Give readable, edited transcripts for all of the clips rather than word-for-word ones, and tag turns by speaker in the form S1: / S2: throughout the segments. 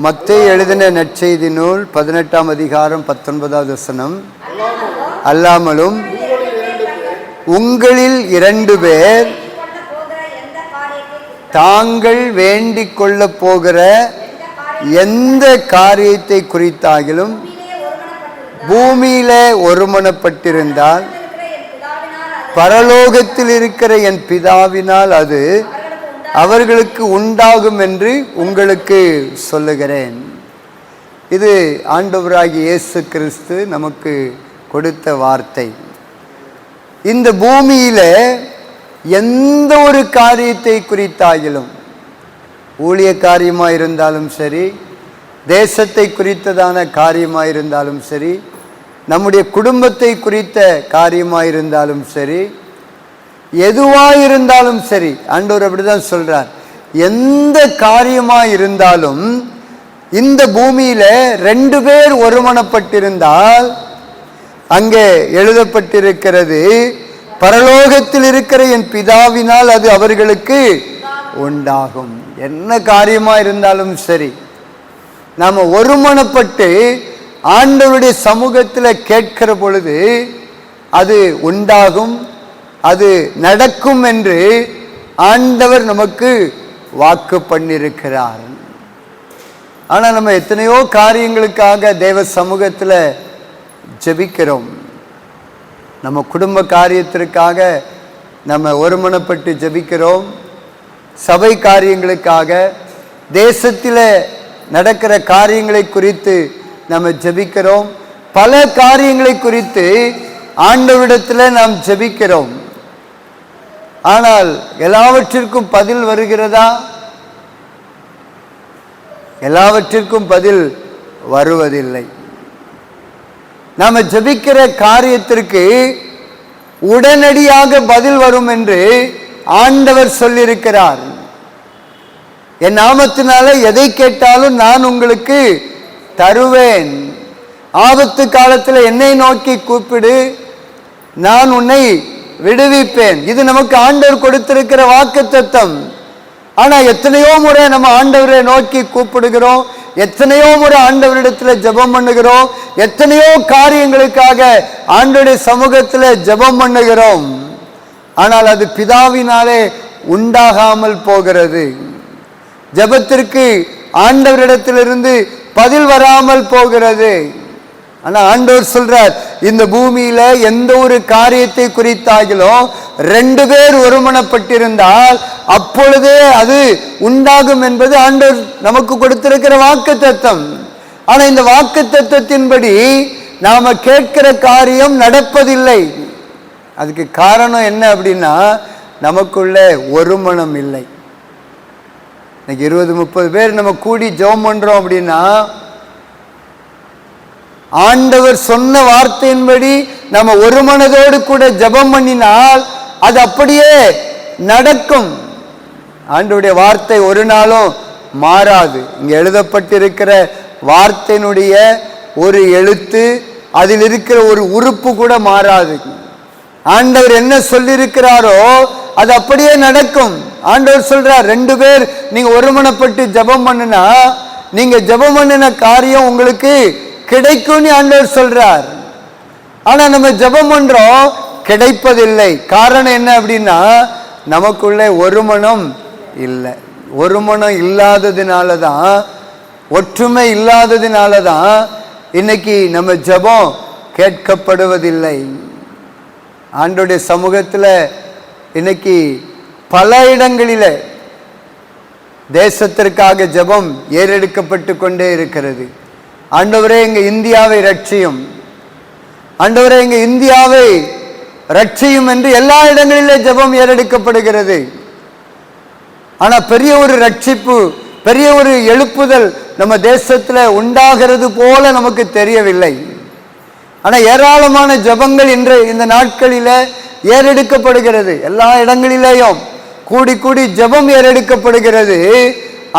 S1: மத்தேயு எழுதின நற்செய்தி நூல் 18ஆம் அதிகாரம் 19வது வசனம். அல்லாமலும் உங்களில் 2 பேர் தாங்கள் வேண்டிக் கொள்ள போகிற எந்த காரியத்தை குறித்தாகிலும் பூமியிலே ஒருமனப்பட்டிருந்தால் பரலோகத்தில் இருக்கிற என் பிதாவினால் அது அவர்களுக்கு உண்டாகும் என்று உங்களுக்கு சொல்லுகிறேன். இது ஆண்டவராகிய இயேசு கிறிஸ்து நமக்கு கொடுத்த வார்த்தை. இந்த பூமியில எந்த ஒரு காரியத்தை குறித்தாகிலும், ஊழிய காரியமாக இருந்தாலும் சரி, தேசத்தை குறித்ததான காரியமாக இருந்தாலும் சரி, நம்முடைய குடும்பத்தை குறித்த காரியமாக இருந்தாலும் சரி, எதுவாக இருந்தாலும் சரி, ஆண்டவர் அப்படிதான் சொல்றார். எந்த காரியமாக இருந்தாலும் இந்த பூமியில 2 பேர் ஒருமனப்பட்டிருந்தால் அங்கே எழுதப்பட்டிருக்கிறது, பரலோகத்தில் இருக்கிற என் பிதாவினால் அது அவர்களுக்கு உண்டாகும். என்ன காரியமா இருந்தாலும் சரி, நாம ஒருமனப்பட்டு ஆண்டவருடைய சமூகத்தில் கேட்கிற பொழுது அது உண்டாகும், அது நடக்கும் என்று ஆண்டவர் நமக்கு வாக்கு பண்ணியிருக்கிறார். ஆனால் நம்ம எத்தனையோ காரியங்களுக்காக தேவ சமூகத்தில் ஜெபிக்கிறோம். நம்ம குடும்ப காரியத்திற்காக நம்ம ஒருமனப்பட்டு ஜெபிக்கிறோம். சபை காரியங்களுக்காக, தேசத்தில் நடக்கிற காரியங்களை குறித்து நம்ம ஜெபிக்கிறோம். பல காரியங்களை குறித்து ஆண்டவரிடத்தில் நாம் ஜெபிக்கிறோம். ஆனால் எல்லாவற்றிற்கும் பதில் வருகிறதா? எல்லாவற்றிற்கும் பதில் வருவதில்லை. நாம ஜெபிக்கிற காரியத்திற்கு உடனடியாக பதில் வரும் என்று ஆண்டவர் சொல்லியிருக்கிறார். என் நாமத்தினால எதை கேட்டாலும் நான் உங்களுக்கு தருவேன். ஆபத்து காலத்தில் என்னை நோக்கி கூப்பிடு, நான் உன்னை விடுவிப்பேன். இது நமக்கு ஆண்டவர் கொடுத்திருக்கிற வாக்குத்தத்தம். ஆனா எத்தனையோ முறை நம்ம ஆண்டவரை நோக்கி கூப்பிடுகிறோம், எத்தனையோ முறை ஆண்டவரிடத்துல ஜெபம் பண்ணுகிறோம், எத்தனையோ காரியங்களுக்காக ஆண்டவருடைய சமூகத்துல ஜெபம் பண்ணுகிறோம். ஆனால் அது பிதாவினாலே உண்டாகாமல் போகிறது. ஜெபத்திற்கு ஆண்டவரிடத்திலிருந்து பதில் வராமல் போகிறது. ஆனா ஆண்டவர் சொல்றார், இந்த பூமியில எந்த ஒரு காரியத்தை குறித்தாகிலும் 2 பேர் ஒருமனப்பட்டிருந்தால் அப்பொழுதே அது உண்டாகும் என்பது ஆண்டவர் நமக்கு கொடுத்திருக்கிற வாக்குத்தத்தம். ஆனா இந்த வாக்குத்தத்தத்தின்படி நாம கேட்கிற காரியம் நடப்பதில்லை. அதுக்கு காரணம் என்ன அப்படின்னா, நமக்குள்ள ஒருமனம் இல்லை. இன்னைக்கு 20-30 பேர் நம்ம கூடி ஜெபம் பண்றோம் அப்படின்னா, ஆண்டவர் சொன்ன வார்த்தையின்படி நம்ம ஒரு மனதோடு கூட ஜெபம் பண்ணினால் அது அப்படியே நடக்கும். ஆண்டவருடைய வார்த்தை ஒரு நாளும் மாறாது. இங்க எழுதப்பட்டிருக்கிற வார்த்தையினுடைய ஒரு எழுத்து, அதில் இருக்கிற ஒரு உறுப்பு கூட மாறாது. ஆண்டவர் என்ன சொல்லியிருக்கிறாரோ அது அப்படியே நடக்கும். ஆண்டவர் சொல்றார், 2 பேர் நீங்க ஒருமனப்பட்டு ஜெபம் பண்ணுனா, நீங்க ஜெபம் பண்ணின காரியம் உங்களுக்கு கிடைக்கும்னு ஆண்டவர் சொல்றார். ஆனா நம்ம ஜெபம் பண்றோம், கிடைப்பதில்லை. காரணம் என்ன அப்படின்னா, நமக்குள்ள ஒருமனம் இல்லை. ஒருமனம் இல்லாததுனால தான், ஒற்றுமை இல்லாததுனால தான் இன்னைக்கு நம்ம ஜெபம் கேட்கப்படுவதில்லை. ஆண்டவருடைய சமூகத்தில் இன்னைக்கு பல இடங்களில தேசத்திற்காக ஜெபம் ஏறெடுக்கப்பட்டு கொண்டே இருக்கிறது. ஆண்டவரே எங்க இந்தியாவை ரட்சியும், ஆண்டவரே எங்க இந்தியாவை ரட்சியும் என்று எல்லா இடங்களிலே ஜெபம் ஏறெடுக்கப்படுகிறது. ஆனா பெரிய ஒரு ரட்சிப்பு, பெரிய ஒரு எழுப்புதல் நம்ம தேசத்துல உண்டாகிறது போல நமக்கு தெரியவில்லை. ஆனா ஏராளமான ஜெபங்கள் இன்று இந்த நாட்களில ஏறெடுக்கப்படுகிறது. எல்லா இடங்களிலேயும் கூடி கூடி ஜெபம் ஏறெடுக்கப்படுகிறது.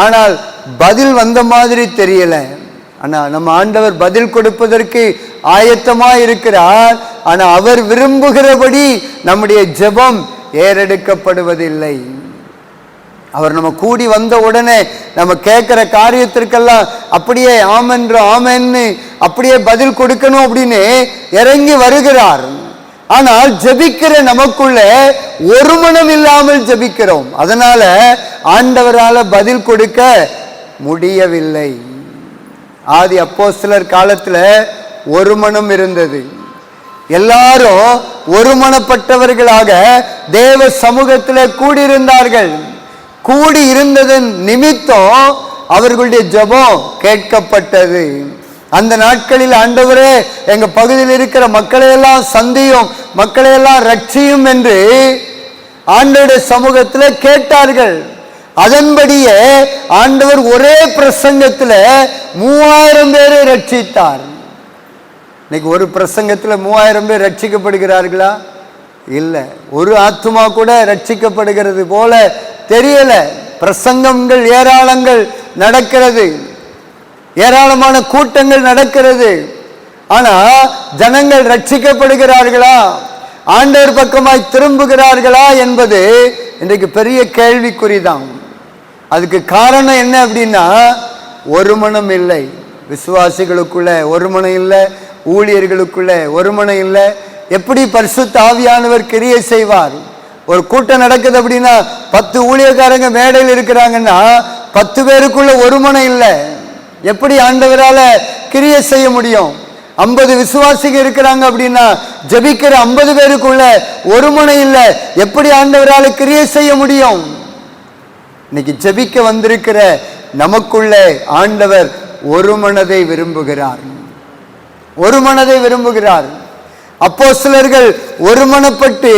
S1: ஆனால் பதில் வந்த மாதிரி தெரியல. ஆனா நம்ம ஆண்டவர் பதில் கொடுப்பதற்கு ஆயத்தமா இருக்கிறார். ஆனா அவர் விரும்புகிறபடி நம்முடைய ஜெபம் ஏறெடுக்கப்படுவதில்லை. அவர் நம்ம கூடி வந்த உடனே நம்ம கேட்கிற காரியத்திற்கெல்லாம் அப்படியே ஆமென்று ஆமென்னு அப்படியே பதில் கொடுக்கணும் அப்படின்னு இறங்கி வருகிறார். ஆனால் ஜெபிக்கிற நமக்குள்ள ஒரு மனம் இல்லாமல் ஜெபிக்கிறோம். அதனால ஆண்டவரால பதில் கொடுக்க முடியவில்லை. ஆதி அப்போஸ்தலர் காலத்துல ஒரு மனம் இருந்தது. எல்லாரும் ஒருமனப்பட்டவர்களாக தேவ சமூகத்தில் கூடியிருந்தார்கள். கூடி இருந்ததன் நிமித்தம் அவர்களுடைய ஜெபம் கேட்கப்பட்டது. அந்த நாட்களில் ஆண்டவரே எங்க பகுதியில் இருக்கிற மக்களையெல்லாம் சந்தியும், மக்களையெல்லாம் ரட்சியும் என்று ஆண்டவருடைய சமூகத்தில் கேட்டார்கள். அதன்படியே ஆண்டவர் ஒரே பிரசங்கத்தில் 3000 பேரை ரட்சித்தார். இன்னைக்கு ஒரு பிரசங்கத்தில் 3000 பேர் ரட்சிக்கப்படுகிறார்களா? இல்லை. ஒரு ஆத்துமா கூட ரட்சிக்கப்படுகிறது போல தெரியல. பிரசங்கங்கள் ஏராளங்கள் நடக்கிறது, ஏராளமான கூட்டங்கள் நடக்கிறது. ஆனா ஜனங்கள் ரட்சிக்கப்படுகிறார்களா, ஆண்டவர் பக்கமாய் திரும்புகிறார்களா என்பது இன்றைக்கு பெரிய கேள்விக்குறிதான். அதுக்கு காரணம் என்ன அப்படின்னா, ஒரு மனம் இல்லை. விசுவாசிகளுக்குள்ள ஒரு மனம் இல்லை, ஊழியர்களுக்குள்ள ஒரு மனம் இல்லை. எப்படி பரிசுத்த ஆவியானவர் கிரியை செய்வார்? ஒரு கூட்டம் நடக்குது அப்படின்னா 10 ஊழியக்காரங்க மேடையில் இருக்கிறாங்கன்னா 10 பேருக்குள்ள ஒரு மனம் இல்லை. எப்படி ஆண்டவரால கிரியை செய்ய முடியும்? 50 விசுவாசிகள் இருக்கிறாங்க அப்படின்னா ஜெபிக்கிற 50 பேருக்குள்ள ஒரு மனம் இல்லை. எப்படி ஆண்டவரால கிரியை செய்ய முடியும்? இன்னைக்கு ஜெபிக்க வந்திருக்கிற நமக்குள்ள ஆண்டவர் ஒரு மனதை விரும்புகிறார், ஒரு மனதை விரும்புகிறார். அப்போஸ்தலர்கள் ஒருமனப்பட்டு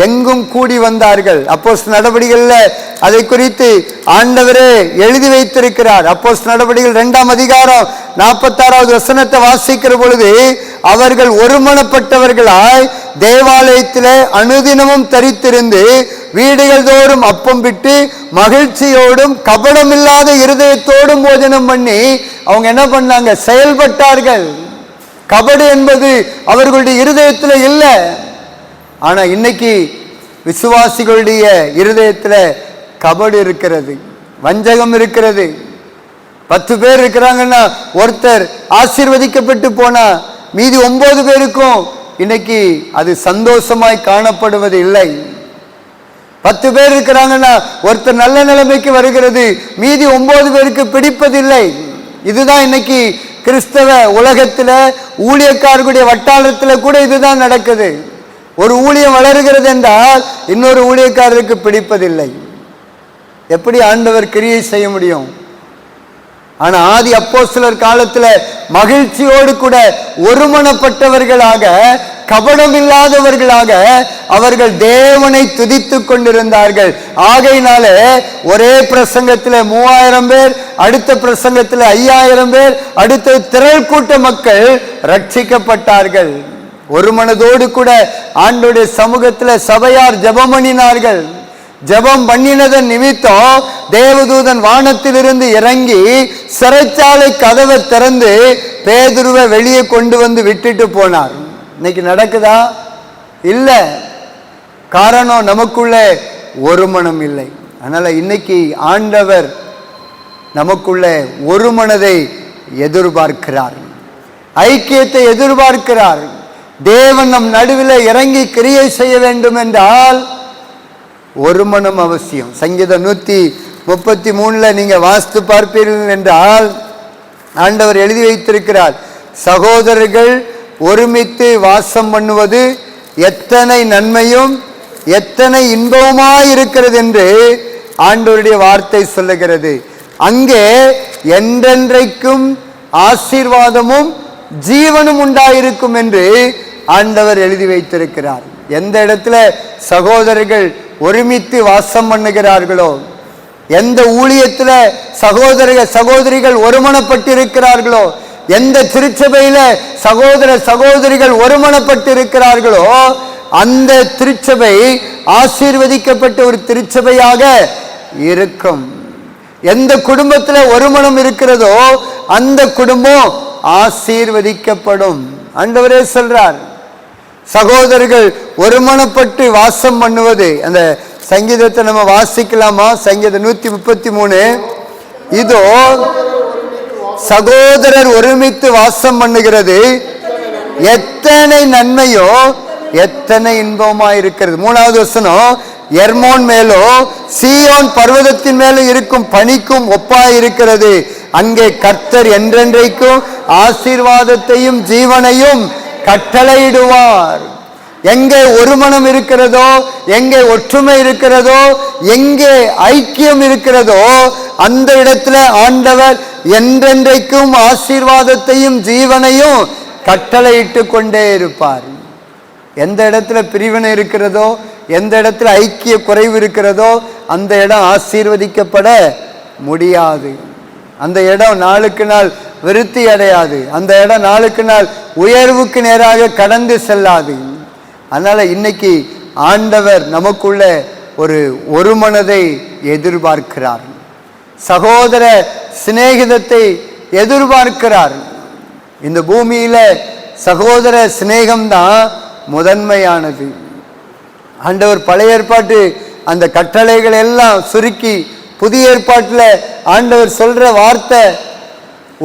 S1: எங்கும் கூடி வந்தார்கள். அப்போஸ்தலர் நடவடிக்கைகளில் அதை குறித்து ஆண்டவரே எழுதி வைத்திருக்கிறார். அப்போஸ்தலர் நடவடிக்கைகள் 2ஆம் அதிகாரம் 46வது வசனத்தை வாசிக்கிற பொழுது, அவர்கள் ஒருமனப்பட்டவர்களாய் தேவாலயத்தில் அனுதினமும் தரித்திருந்து வீடுகள் தோறும் அப்பம் விட்டு மகிழ்ச்சியோடும் கபடமில்லாத இருதயத்தோடும் போஜனம் பண்ணி அவங்க என்ன பண்ணாங்க? செயல்பட்டார்கள். கபடு என்பது அவர்களுடைய இருதயத்தில் இல்லை. ஆனா இன்னைக்கு விசுவாசிகளுடைய இருதயத்தில் கபடு இருக்கிறது, வஞ்சகம் இருக்கிறது. 10 பேர் இருக்கிறாங்கன்னா ஒருத்தர் ஆசீர்வதிக்கப்பட்டு போனா மீதி 9 பேருக்கும் இன்னைக்கு அது சந்தோஷமாய் காணப்படுவது இல்லை. 10 பேர் இருக்கிறாங்கன்னா ஒருத்தர் நல்ல நிலைமைக்கு வருகிறது, மீதி 9 பேருக்கு பிடிப்பதில்லை. இதுதான் இன்னைக்கு கிறிஸ்தவ உலகத்துல ஊழியக்காரர்களுடைய வட்டாரத்தில் கூட இதுதான் நடக்குது. ஒரு ஊழியம் வளருகிறது என்றால் இன்னொரு ஊழியக்காரருக்கு பிடிப்பதில்லை. எப்படி ஆண்டவர் கிரியை செய்ய முடியும்? ஆனா ஆதி அப்போஸ்தலர் காலத்துல மகிழ்ச்சியோடு கூட ஒருமனப்பட்டவர்களாக, கபடம் இல்லாதவர்களாக அவர்கள் தேவனை துதித்துக் கொண்டிருந்தார்கள். ஆகையினால ஒரே பிரசங்கத்தில் 3000 பேர், அடுத்த பிரசங்கத்தில் 5000 பேர், அடுத்த திரள் கூட்ட மக்கள் ரட்சிக்கப்பட்டார்கள். ஒரு மனதோடு கூட ஆண்டவருடைய சமூகத்தில் சபையார் ஜெபம் பண்ணினார்கள். ஜெபம் பண்ணினதன் நிமித்தம் தேவதூதன் வானத்திலிருந்து இறங்கி சிறைச்சாலை கதவை திறந்து பேதுருவை வெளியே கொண்டு வந்து விட்டுட்டு போனார். இன்னைக்கு நடக்குதா? இல்லை. காரணம் நமக்குள்ள ஒரு மனம் இல்லை. அதனால இன்னைக்கு ஆண்டவர் நமக்குள்ள ஒரு மனதை எதிர்பார்க்கிறார், ஐக்கியத்தை எதிர்பார்க்கிறார். தேவன் நம் நடுவில் இறங்கி கிரியை செய்ய வேண்டும் என்றால் ஒரு மனம் அவசியம். சங்கீதம் 133 நீங்க வாசித்து பார்ப்பீர்கள் என்றால் ஆண்டவர் எழுதி வைத்திருக்கிறார், சகோதரர்கள் ஒருமித்து வாசம் பண்ணுவது எத்தனை நன்மையும் எத்தனை இன்பமாய் இருக்கிறது என்று ஆண்டவருடைய வார்த்தை சொல்லுகிறது. அங்கே என்றென்றைக்கும் ஆசீர்வாதமும் ஜீவனும் உண்டாயிருக்கும் என்று ஆண்டவர் எழுதி வைத்திருக்கிறார். எந்த இடத்துல சகோதரர்கள் ஒருமித்து வாசம் பண்ணுகிறார்களோ, எந்த ஊழியத்துல சகோதரிகள் ஒருமனப்பட்டிருக்கிறார்களோ, எந்த திருச்சபையில சகோதர சகோதரிகள் ஒருமனப்பட்டிருக்கிறார்களோ அந்த திருச்சபை ஆசீர்வதிக்கப்பட்ட ஒரு திருச்சபையாக இருக்கும். எந்த குடும்பத்துல ஒருமனம் இருக்கிறதோ அந்த குடும்பம் ஆசீர்வதிக்கப்படும். ஆண்டவரே சொல்றார், சகோதரர்கள் ஒருமனப்பட்டு வாசம் பண்ணுவது, அந்த சங்கீதத்தை நம்ம வாசிக்கலாமா? சங்கீதம் 133. இதோ சகோதரர் ஒருமித்து வாசம் பண்ணுகிறது எத்தனை நன்மையோ எத்தனை இன்பமா இருக்கிறது. 3வது வசனம், எர்மோன் மேலோ சீயோன் பர்வதத்தின் மேலும் இருக்கும் பனிக்கும் ஒப்பாயிருக்கிறது. அங்கே கர்த்தர் என்றென்றைக்கும் ஆசீர்வாதத்தையும் ஜீவனையும் கட்டளையிடுவார். எங்கே ஒரு மனம் இருக்கிறதோ, எங்கே ஒற்றுமை இருக்கிறதோ, எங்கே ஐக்கியம் இருக்கிறதோ, அந்த இடத்துல ஆண்டவர் என்றென்றைக்கும் ஆசீர்வாதத்தையும் ஜீவனையும் கட்டளையிட்டு கொண்டே இருப்பார். எந்த இடத்துல பிரிவினை இருக்கிறதோ, எந்த இடத்துல ஐக்கிய குறைவு இருக்கிறதோ, அந்த இடம் ஆசீர்வதிக்கப்பட முடியாது. அந்த இடம் நாளுக்கு நாள் விருத்தி அடையாது. அந்த இடம் நாளுக்கு நாள் உயர்வுக்கு நேராக கடந்து செல்லாது. அதனால இன்னைக்கு ஆண்டவர் நமக்குள்ள ஒரு மனதை எதிர்பார்க்கிறார். சகோதர சிநேகிதத்தை எதிர்பார்க்கிறார். இந்த பூமியில சகோதர சிநேகம்தான் முதன்மையானது. ஆண்டவர் பழைய ஏற்பாட்டு அந்த கட்டளைகள் எல்லாம் சுருக்கி புதிய ஏற்பாட்டில் ஆண்டவர் சொல்ற வார்த்தை,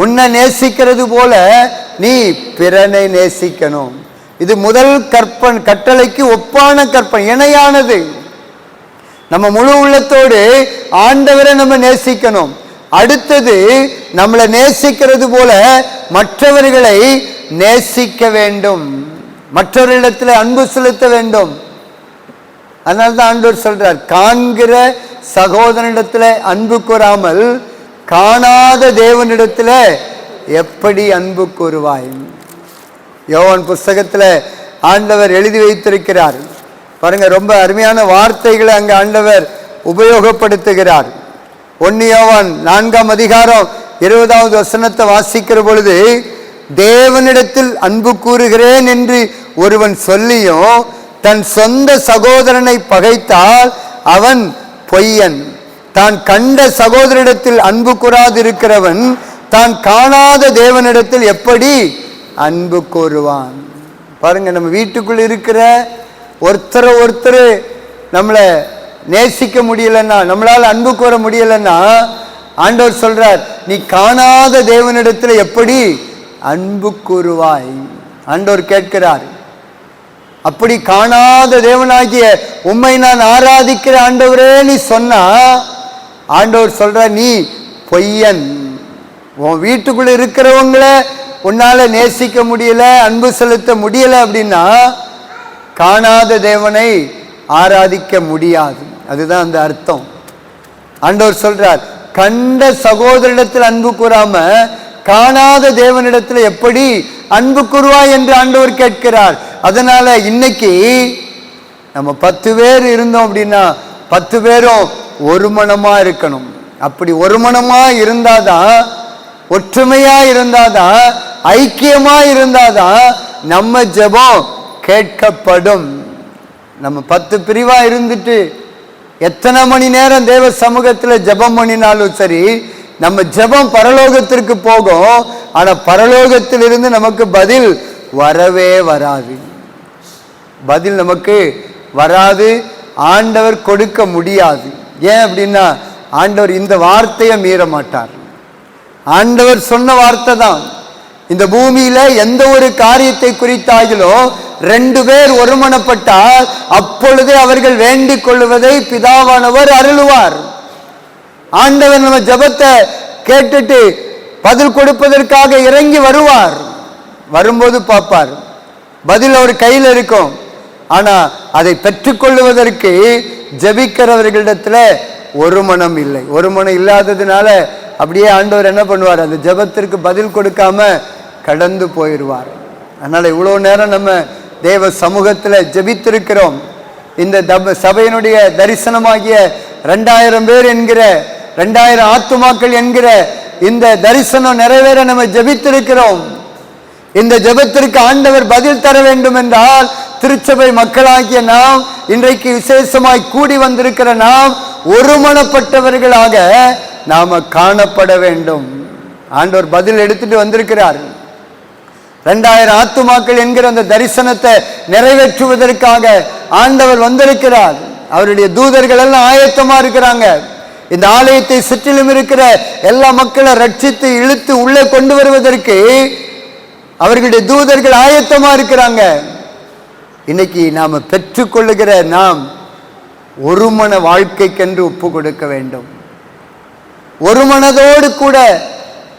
S1: உன்னை நேசிக்கிறது போல நீ பிறனை நேசிக்கணும். இது முதல் கட்டளைக்கு ஒப்பான கற்பனை, இணையானது. நம்ம முழு உள்ளத்தோடு ஆண்டவரை நம்ம நேசிக்கணும். அடுத்தது, நம்மளை நேசிக்கிறது போல மற்றவர்களை நேசிக்க வேண்டும், மற்றவர்களிடத்தில் அன்பு செலுத்த வேண்டும். அதனால்தான் ஆண்டவர் சொல்றார், காண்கிற சகோதரனிடத்துல அன்பு கூறாமல் காணாத தேவனிடத்துல எப்படி அன்பு கூறுவாய்? யோவான் புஸ்தகத்துல ஆண்டவர் எழுதி வைத்திருக்கிறார் பாருங்க. ரொம்ப அருமையான வார்த்தைகளை அங்க ஆண்டவர் உபயோகப்படுத்துகிறார். 1 யோவான் 4ஆம் அதிகாரம் 20வது வசனத்தை வாசிக்கிற பொழுது, தேவனிடத்தில் அன்பு கூறுகிறேன் என்று ஒருவன் சொல்லியும் தன் சொந்த சகோதரனை பகைத்தால் அவன் பொய்யன். தான் கண்ட சகோதரிடத்தில் அன்பு கூறாதிருக்கிறவன் தான் காணாத தேவனிடத்தில் எப்படி அன்பு கூறுவான்? பாருங்க, நம்ம வீட்டுக்குள் இருக்கிற ஒருத்தர் நம்மளை நேசிக்க முடியலன்னா, நம்மளால அன்பு கூற முடியலன்னா, ஆண்டவர் சொல்றார், நீ காணாத தேவனிடத்தில் எப்படி அன்பு கூறுவாய்? ஆண்டவர் கேட்கிறார். அப்படி காணாத தேவனாகிய உம்மை நான் ஆராதிக்கிற ஆண்டவரே நீ சொன்னா, ஆண்டவர் சொல்ற, நீ பொய்யன். உன் வீட்டுக்குள்ள இருக்கிறவங்கள உன்னால நேசிக்க முடியல, அன்பு செலுத்த முடியல அப்படின்னா காணாத தேவனை ஆராதிக்க முடியாது. அதுதான் அந்த அர்த்தம். ஆண்டவர் சொல்றார், கண்ட சகோதரிடத்தில் அன்பு கூறாம காணாத தேவனிடத்தில் எப்படி அன்பு கூறுவாய் என்று ஆண்டவர் கேட்கிறார். அதனால இன்னைக்கு நம்ம 10 பேர் இருந்தோம் அப்படின்னா 10 பேரும் ஒரு மனமா இருக்கணும். அப்படி ஒரு மனமா இருந்தாதான், ஒற்றுமையா இருந்தாதான், ஐக்கியமா இருந்தாதான் நம்ம ஜெபம் கேட்கப்படும். நம்ம 10 பிரிவா இருந்துட்டு எத்தனை மணி நேரம் தேவ சமூகத்தில் ஜெபம் பண்ணினாலும் சரி, நம்ம ஜெபம் பரலோகத்திற்கு போகும். ஆனா பரலோகத்திலிருந்து நமக்கு பதில் வரவே வராது. பதில் நமக்கு வராது, ஆண்டவர் கொடுக்க முடியாது. ஏன் அப்படின்னா, ஆண்டவர் இந்த வார்த்தையை மீற மாட்டார். ஆண்டவர் சொன்ன வார்த்தை தான். இந்த பூமியில எந்த ஒரு காரியத்தை குறித்தாகிலோ 2 பேர் ஒருமனப்பட்டால் அப்பொழுதே அவர்கள் வேண்டிக் கொள்வதை பிதாவானவர் அருளுவார். ஆண்டவர் நம்ம ஜெபத்தை கேட்டுட்டு பதில் கொடுப்பதற்காக இறங்கி வருவார். வரும்போது பார்ப்பார், பதில் அவர் கையில் இருக்கும். ஆனா அதை பெற்றுக்கொள்வதற்கு ஜெபிக்கிறவர்களிடத்துல ஒரு மனம் இல்லை. ஒரு மனம் இல்லாததுனால அப்படியே ஆண்டவர் என்ன பண்ணுவார், அந்த ஜெபத்திற்கு பதில் கொடுக்காம கடந்து போயிடுவார். அதனால இவ்வளவு நேரம் நம்ம தேவ சமூகத்துல ஜெபித்திருக்கிறோம். இந்த சபையினுடைய தரிசனமாகிய 2000 பேர் என்கிற 2000 ஆத்துமாக்கள் என்கிற இந்த தரிசனம் நிறைவேற நம்ம ஜெபித்திருக்கிறோம். இந்த ஜெபத்திற்கு ஆண்டவர் பதில் தர வேண்டும் என்றால், திருச்சபை மக்களாகிய நாம், இன்றைக்கு விசேஷமாய் கூடி வந்திருக்கிற நாம் ஒருமனப்பட்டவர்களாக நாம காணப்பட வேண்டும். ஆண்டவர் பதில் எடுத்துட்டு வந்திருக்கிறார். 2000 ஆத்துமாக்கள் என்கிற அந்த தரிசனத்தை நிறைவேற்றுவதற்காக ஆண்டவர் வந்திருக்கிறார். அவருடைய தூதர்கள் எல்லாம் ஆயத்தமா இருக்கிறாங்க. இந்த ஆலயத்தை சுற்றிலும் இருக்கிற எல்லா மக்களை ரட்சித்து இழுத்து உள்ளே கொண்டு வருவதற்கு அவர்களுடைய தூதர்கள் ஆயத்தமா இருக்கிறாங்க. இன்னைக்கு நாம பெற்றுக்கொள்ளுகிற நாம் ஒரு மன வாழ்க்கைக்கென்று ஒப்பு கொடுக்க வேண்டும். ஒரு மனதோடு கூட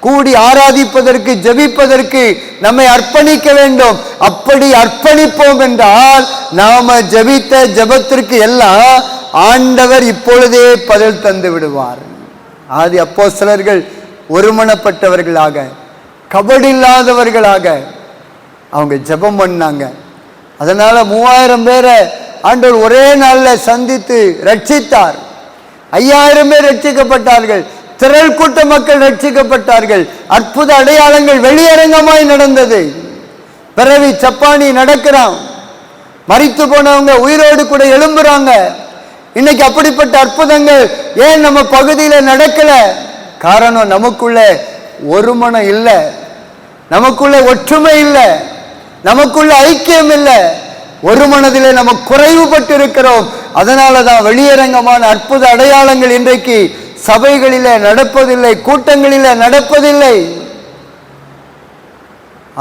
S1: கூடி ஆராதிப்பதற்கு, ஜெபிப்பதற்கு நம்மை அர்ப்பணிக்க வேண்டும். அப்படி அர்ப்பணிப்போம் என்றால் நாம ஜெபித்த ஜெபத்திற்கு எல்லாம் ஆண்டவர் இப்பொழுதே பதில் தந்து விடுவார். ஆதி அப்போஸ்தலர்கள் ஒருமனப்பட்டவர்களாக, கபடில்லாதவர்களாக அவங்க ஜெபம் பண்ணாங்க. அதனால 3000 பேரை ஆண்டவர் ஒரே நாள்ல சந்தித்து ரட்சித்தார். 5000 பேர் ரட்சிக்கப்பட்டார்கள். திரள் கூட்ட மக்கள் ரட்சிக்கப்பட்டார்கள். அற்புத அடையாளங்கள் வெளியரங்கமாய் நடந்தது. பிறவி சப்பானி நடக்கிறான். மரித்து போனவங்க உயிரோடு கூட எழும்புறாங்க. இன்னைக்கு அப்படிப்பட்ட அற்புதங்கள் ஏன் நம்ம பகுதியில நடக்கல? காரணம், நமக்குள்ள ஒரு மனம் இல்லை, நமக்குள்ள ஒற்றுமை இல்லை, நமக்குள்ள ஐக்கியம் இல்லை. ஒரு மனதிலே நம்ம குறைவுபட்டு இருக்கிறோம். அதனாலதான் வெளியரங்கமான அற்புத அடையாளங்கள் இன்றைக்கு சபைகளிலே நடப்பதில்லை, கூட்டங்களிலே நடப்பதில்லை.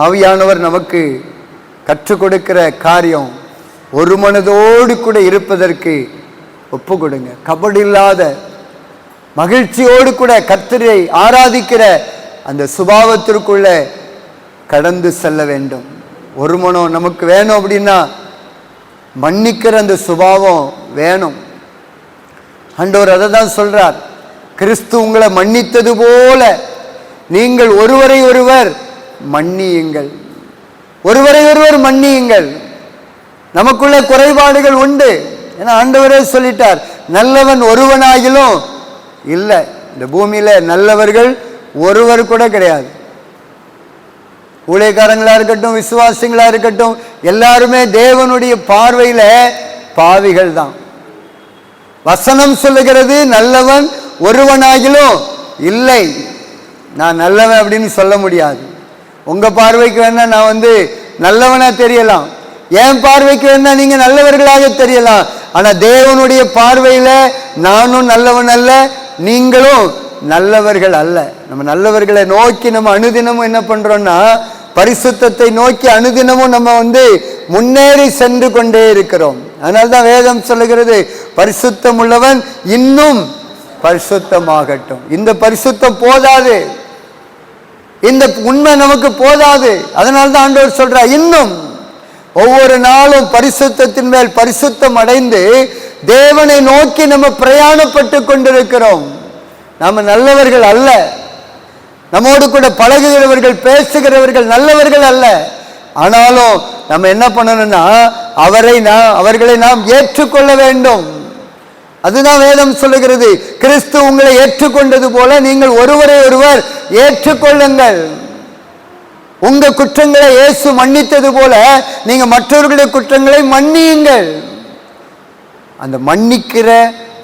S1: ஆவியானவர் நமக்கு கற்றுக் கொடுக்கிற காரியம் ஒரு மனதோடு கூட இருப்பதற்கு ஒப்பு கொடுங்க. கபடில்லாத மகிழ்ச்சியோடு கூட கர்த்தரை ஆராதிக்கிற அந்த சுபாவத்திற்குள்ள கடந்து செல்ல வேண்டும். ஒரு மனம் நமக்கு வேணும். அப்படின்னா மன்னிக்கிற அந்த சுபாவம் வேணும். ஆண்டவர் அதை தான் சொல்றார். கிறிஸ்து உங்களை மன்னித்தது போல நீங்கள் ஒருவரை ஒருவர் மன்னியுங்கள். ஒருவரை ஒருவர் மன்னியுங்கள். நமக்குள்ள குறைபாடுகள் உண்டு. ஏன்னா ஆண்டவரே சொல்லிட்டார், நல்லவன் ஒருவனாகிலும் இல்லை. இந்த பூமியில நல்லவர்கள் ஒருவர் கூட கிடையாது. ஊழியக்காரங்களா இருக்கட்டும், விசுவாசிகளா இருக்கட்டும், எல்லாருமே தேவனுடைய பார்வையில பாவிகள் தான். வசனம் சொல்லுகிறது, நல்லவன் ஒருவனாகிலும் இல்லை. நான் நல்லவன் அப்படின்னு சொல்ல முடியாது. உங்க பார்வைக்கு வேணா நான் நல்லவனா தெரியலாம், என் பார்வைக்கு வேணா நீங்க நல்லவர்களாக தெரியலாம். ஆனா தேவனுடைய பார்வையில நானும் நல்லவன் அல்ல, நீங்களும் நல்லவர்கள் அல்ல. நம்ம நல்லவர்களை நோக்கி நம்ம அனுதினமும் என்ன பண்றோம்னா, பரிசுத்தத்தை நோக்கி அனுதினமும் நம்ம முன்னேறி சென்று கொண்டே இருக்கிறோம். அதனால்தான் வேதம் சொல்லுகிறது, பரிசுத்தம் உள்ளவன் இன்னும் பரிசுத்தமாகட்டும். இந்த பரிசுத்தம் போதாது, இந்த உண்மை நமக்கு போதாது. அதனால்தான் ஆண்டவர் சொல்றார், இன்னும் ஒவ்வொரு நாளும் பரிசுத்தத்தின் மேல் பரிசுத்தம் அடைந்து தேவனை நோக்கி நம்ம பிரயாணப்பட்டு கொண்டிருக்கிறோம். நாம நல்லவர்கள் அல்ல, நம்மோடு கூட பழகுகிறவர்கள், பேசுகிறவர்கள் நல்லவர்கள் அல்ல. ஆனாலும் நம்ம என்ன பண்ணணும்னா, அவர்களை நாம் ஏற்றுக்கொள்ள வேண்டும். அதுதான் வேதம் சொல்லுகிறது. கிறிஸ்து உங்களை ஏற்றுக்கொண்டது போல நீங்கள் ஒருவரை ஒருவர் ஏற்றுக்கொள்ளுங்கள். உங்க குற்றங்களை இயேசு மன்னித்தது போல நீங்க மற்றவர்களுடைய குற்றங்களை மன்னியுங்கள். அந்த மன்னிக்கிற,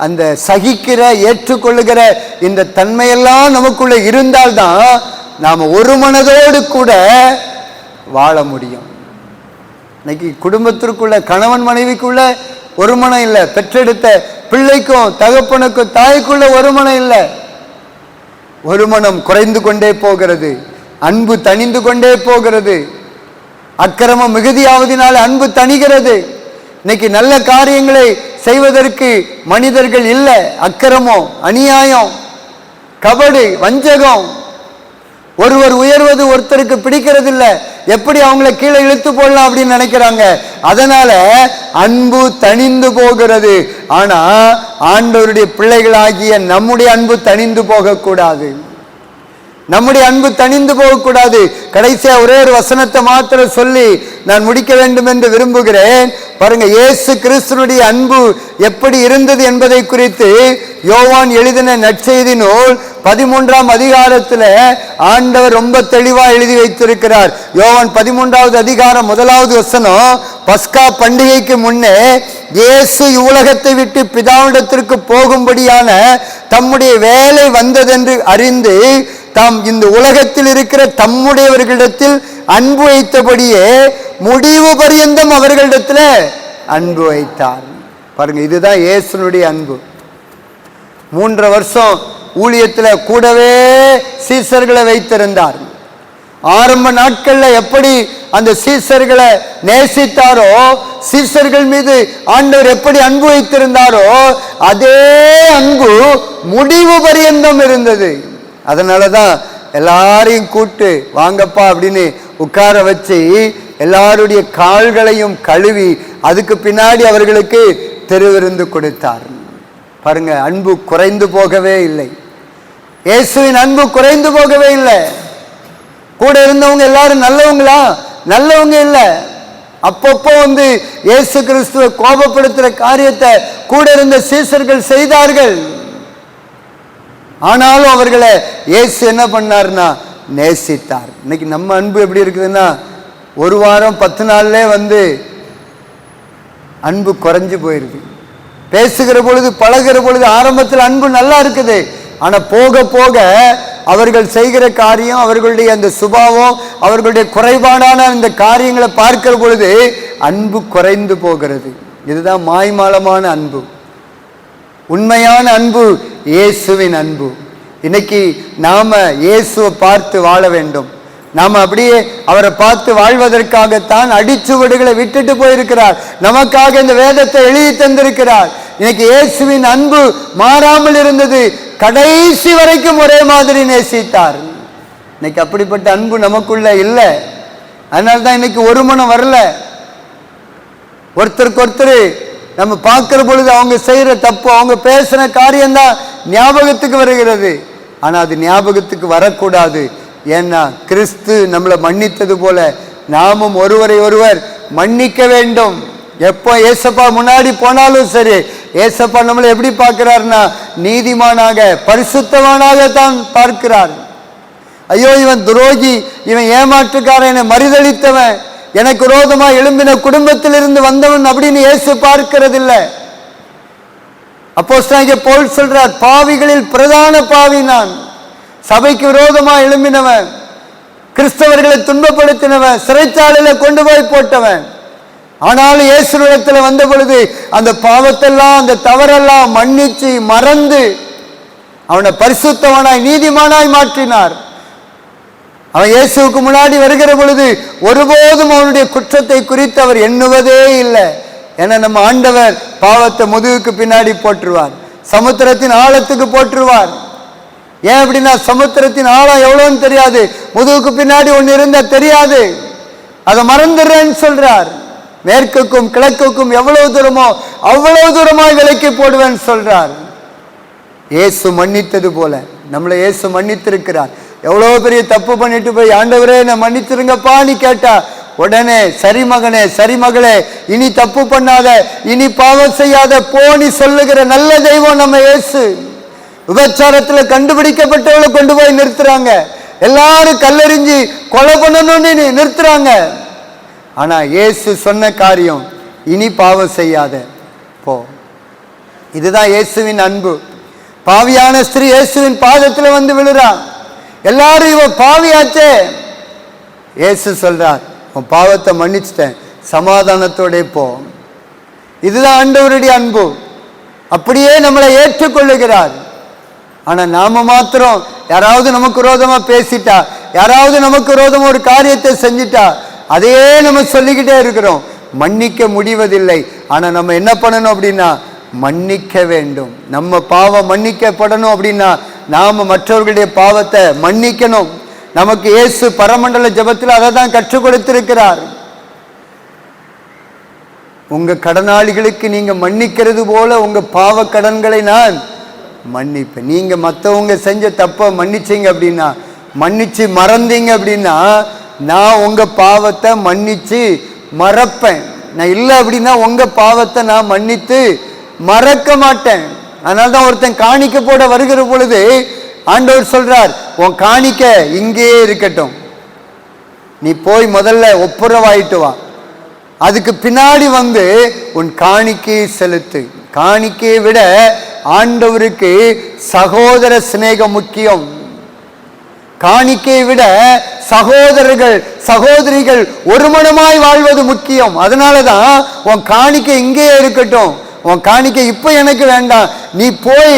S1: அந்த சகிக்கிற, ஏற்றுக்கொள்ளுகிற இந்த தன்மையெல்லாம் நமக்குள்ள இருந்தால்தான் நாம ஒரு மனதோடு கூட வாழ முடியும். இன்னைக்கு குடும்பத்திற்குள்ள, கணவன் மனைவிக்குள்ள ஒரு மனம் இல்லை, பெற்றெடுத்த பிள்ளைக்கும் தகப்பனுக்கும் தாய்க்குள்ள ஒரு மனம் இல்லை. ஒரு மனம் குறைந்து கொண்டே போகிறது, அன்பு தணிந்து கொண்டே போகிறது. அக்கிரமம் மிகுதியாவதினால அன்பு தணிகிறது. இன்னைக்கு நல்ல காரியங்களை செய்வதற்கு மனிதர்கள் இல்லை. அக்கிரமம், அநியாயம், கபடு, வஞ்சகம். ஒருவர் உயர்வது ஒருத்தருக்கு பிடிக்கிறது இல்லை. எப்படி அவங்கள கீழே இழுத்து போடலாம் அப்படின்னு நினைக்கிறாங்க. அதனால அன்பு தணிந்து போகிறது. ஆனா ஆண்டவருடைய பிள்ளைகளாகிய நம்முடைய அன்பு தணிந்து போகக்கூடாது. நம்முடைய அன்பு தணிந்து போகக்கூடாது. கடைசியா ஒரே ஒரு வசனத்தை மாத்திரம் சொல்லி நான் முடிக்க வேண்டும் என்று விரும்புகிறேன். பாருங்க, இயேசு கிறிஸ்துனுடைய அன்பு எப்படி இருந்தது என்பதை குறித்து யோவான் எழுதின நற்செய்தி நூல் 13ஆம் அதிகாரத்துல ஆண்டவர் ரொம்ப தெளிவா எழுதி வைத்திருக்கிறார். யோவான் 13வது அதிகாரம் 1வது வசனம், பஸ்கா பண்டிகைக்கு முன்னே இயேசு உலகத்தை விட்டு பிதாவிடத்திற்கு போகும்படியான தம்முடைய வேலை வந்ததென்று அறிந்து தாம் இந்த உலகத்தில் இருக்கிற தம்முடையவர்களிடத்தில் அன்பு வைத்தபடியே முடிவு பரியந்தம் அவர்களிடத்தில் அன்பு வைத்தார். பாருங்க, இதுதான் இயேசுனுடைய அன்பு. 3 வருஷம் ஊழியத்தில் கூடவே சீசர்களை வைத்திருந்தார். ஆரம்ப நாட்கள்ல எப்படி அந்த சீசர்களை நேசித்தாரோ, சீசர்கள் மீது ஆண்டவர் எப்படி அன்பு வைத்திருந்தாரோ, அதே அன்பு முடிவு பரியந்தம் இருந்தது. அதனாலதான் எல்லாரையும் கூட்டு வாங்கப்பா அப்படின்னு உட்கார வச்சு எல்லாருடைய கால்களையும் கழுவி அதுக்கு பின்னாடி அவர்களுக்கு திருவிருந்து கொடுத்தார். பாருங்க, அன்பு குறைந்து போகவே இல்லை. இயேசுவின் அன்பு குறைந்து போகவே இல்லை. கூட இருந்தவங்க எல்லாரும் நல்லவங்களா? நல்லவங்க இல்லை. அப்பப்போ இயேசு கிறிஸ்துவை கோபப்படுத்துற காரியத்தை கூட இருந்த சீசர்கள் செய்தார்கள். ஆனாலும் அவர்களை இயேசு என்ன பண்ணார்னா நேசித்தார். இன்னைக்கு நம்ம அன்பு எப்படி இருக்குதுன்னா, 1 வாரம் 10 நாள்ல அன்பு குறைஞ்சு போயிருது. பேசுகிற பொழுது பழகிற பொழுது ஆரம்பத்தில் அன்பு நல்லா இருக்குது. ஆனா போக போக அவர்கள் செய்கிற காரியம், அவர்களுடைய அந்த சுபாவம், அவர்களுடைய குறைபாடான இந்த காரியங்களை பார்க்கிற பொழுது அன்பு குறைந்து போகிறது. இதுதான் மாய்மாலமான அன்பு. உண்மையான அன்பு இயேசுவின் அன்பு. இன்னைக்கு நாம இயேசுவை பார்த்து வாழ வேண்டும். நாம அப்படியே அவரை பார்த்து வாழ்வதற்காகத்தான் அடிச்சுவடுகளை விட்டுட்டு போயிருக்கிறார். நமக்காக இந்த வேதத்தை எழுதி தந்திருக்கிறார். இன்னைக்கு இயேசுவின் அன்பு மாறாமல் இருந்தது. கடைசி வரைக்கும் ஒரே மாதிரி நேசித்தார். இன்னைக்கு அப்படிப்பட்ட அன்பு நமக்குள்ள இல்லை. அதனால்தான் இன்னைக்கு ஒரு மனம் வரல. ஒருத்தருக்கு ஒருத்தர் நம்ம பார்க்கிற பொழுது அவங்க செய்யற தப்பு, அவங்க பேசுற காரியம்தான் ஞாபகத்துக்கு வருகிறது. ஆனா அது ஞாபகத்துக்கு வரக்கூடாது. ஏன்னா கிறிஸ்து நம்மளை மன்னித்தது போல நாமும் ஒருவரை ஒருவர் மன்னிக்க வேண்டும். எப்போ ஏசப்பா முன்னாடி போனாலும் சரி, ஏசப்பா நம்மளை எப்படி பார்க்கிறார்னா நீதிமானாக பரிசுத்தவானாக தான் பார்க்கிறார். ஐயோ இவன் துரோகி, இவன் ஏமாற்றுக்காரன், என்னை மறுதளித்தவன், எனக்கு விரோதமா எழும்பின குடும்பத்திலிருந்து வந்தவன் அப்படின்னு இயேசு பார்க்கிறதில்லை. அப்போஸ்தலனாகிய பவுல் சொல்றார், பாவிகளில் பிரதான பாவி நான். சபைக்கு விரோதமா எழும்பினவன், கிறிஸ்தவர்களை துன்பப்படுத்தினவன், சிறைச்சாலையில கொண்டு போய் போட்டவன். ஆனாலும் இயேசுவிடத்தில் வந்த பொழுது அந்த பாவத்தெல்லாம், அந்த தவறெல்லாம் மன்னிச்சு மறந்து அவனை பரிசுத்தவனாய் நீதிமானாய் மாற்றினார். அவன் இயேசுவுக்கு முன்னாடி வருகிற பொழுது ஒருபோதும் அவனுடைய குற்றத்தை குறித்து அவர் எண்ணுவதே இல்லை. ஏன்னா நம்ம ஆண்டவர் பாவத்தை முதுகுக்கு பின்னாடி போட்டுருவார், சமுத்திரத்தின் ஆழத்துக்கு போட்டுருவார். ஏன் அப்படின்னா சமுத்திரத்தின் ஆழம் எவ்வளவுன்னு தெரியாது, முதுகுக்கு பின்னாடி ஒன்னு இருந்தா தெரியாது, அதை மறந்துடுறேன்னு சொல்றார். மேற்குக்கும் கிழக்குக்கும் எவ்வளவு தூரமோ அவ்வளவு தூரமாய் விலக்கி போடுவேன்னு சொல்றார். இயேசு மன்னித்தது போல நம்மளை இயேசு மன்னித்திருக்கிறார். எவ்வளவு பெரிய தப்பு பண்ணிட்டு போய் ஆண்டவரே நான் மன்னிச்சிருங்கப்பா நீ கேட்டா உடனே சரி மகனே சரி மகளே இனி தப்பு பண்ணாத, இனி பாவம் செய்யாத போனி சொல்லுகிற நல்ல தெய்வம் நம்ம இயேசு. விபச்சாரத்துல கண்டுபிடிக்கப்பட்டவளை கொண்டு போய் நிறுத்துறாங்க, எல்லாரும் கல்லெறிஞ்சி கொலை பண்ணணும்னு நிறுத்துறாங்க. ஆனா இயேசு சொன்ன காரியம், இனி பாவம் செய்யாத போ. இதுதான் இயேசுவின் அன்பு. பாவியான ஸ்திரீ இயேசுவின் பாதத்துல வந்து விழுறான். எல்லாரும் இவ பாவியாச்சே, இயேசு சொல்றார் உன் பாவத்தை மன்னிச்சிட்டேன், சமாதானத்தோட போ. இதுதான் ஆண்டவருடைய அன்பு. அப்படியே நம்மளை ஏற்றுக்கொள்ளுகிறார். ஆனா நாம மாத்திரம் யாராவது நமக்கு விரோதமா பேசிட்டா, யாராவது நமக்கு விரோதமா ஒரு காரியத்தை செஞ்சிட்டா அதையே நம்ம சொல்லிக்கிட்டே இருக்கிறோம், மன்னிக்க முடிவதில்லை. ஆனா நம்ம என்ன பண்ணணும் அப்படின்னா மன்னிக்க வேண்டும். நம்ம பாவம் மன்னிக்கப்படணும் அப்படின்னா நாம மற்றவர்களுடைய பாவத்தை மன்னிக்கணும். நமக்கு இயேசு பரமண்டல ஜெபத்தில் அதை தான் கற்றுக் கொடுத்திருக்கிறார். உங்க கடனாளிகளுக்கு நீங்க மன்னிக்கிறது போல உங்க பாவ கடன்களை நான் மன்னிப்பேன். நீங்க மற்றவங்க செஞ்ச தப்ப மன்னிச்சீங்க அப்படின்னா, மன்னிச்சு மறந்தீங்க அப்படின்னா நான் உங்க பாவத்தை மன்னிச்சு மறப்பேன். நான் இல்லை அப்படின்னா உங்க பாவத்தை நான் மன்னித்து மறக்க மாட்டேன். அதனால தான் ஒருத்தன் காணிக்க போட வருகிற பொழுது ஆண்டவர் சொல்றார் உன் காணிக்க இங்கேயே இருக்கட்டும், நீ போய் முதல்ல ஒப்புரவாயிட்டு வா, அதுக்கு பின்னாடி வந்து உன் காணிக்கையை செலுத்து. காணிக்கையை விட ஆண்டவருக்கு சகோதர சிநேகம் முக்கியம். காணிக்கையை விட சகோதரர்கள் சகோதரிகள் ஒருமனமாய் வாழ்வது முக்கியம். அதனாலதான் உன் காணிக்கை இங்கேயே இருக்கட்டும், உன் காணிக்கை இப்போ எனக்கு வேண்டாம், நீ போய்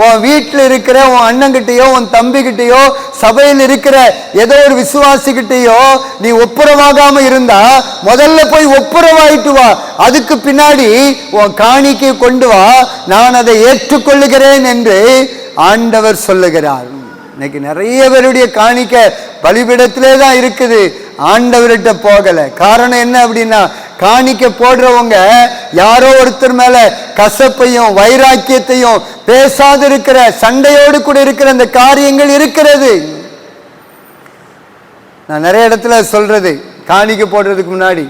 S1: உன் வீட்டில் இருக்கிற உன் அண்ணங்கிட்டையோ உன் தம்பிக்கிட்டையோ சபையில் இருக்கிற ஏதோ ஒரு விசுவாசிக்கிட்டையோ நீ ஒப்புரவாகாம இருந்தா முதல்ல போய் ஒப்புரவாயிட்டு வா, அதுக்கு பின்னாடி உன் காணிக்கை கொண்டு வா, நான் அதை ஏற்றுக்கொள்ளுகிறேன் என்று ஆண்டவர் சொல்லுகிறார். இன்னைக்கு நிறைய பேருடைய காணிக்க பலிபீடத்திலே தான் இருக்குது, ஆண்டவர்கிட்ட போகல. காரணம் என்ன அப்படின்னா, காணிக்க போடுறவங்க யாரோ ஒருத்தர் மேல கசப்பையும் வைராக்கியத்தையும் பேசாது இருக்கிற சண்டையோடு கூட இருக்கிற அந்த காரியங்கள் இருக்கிறது. நான் நிறைய இடத்துல சொல்றது, காணிக்க போடுறதுக்கு முன்னாடி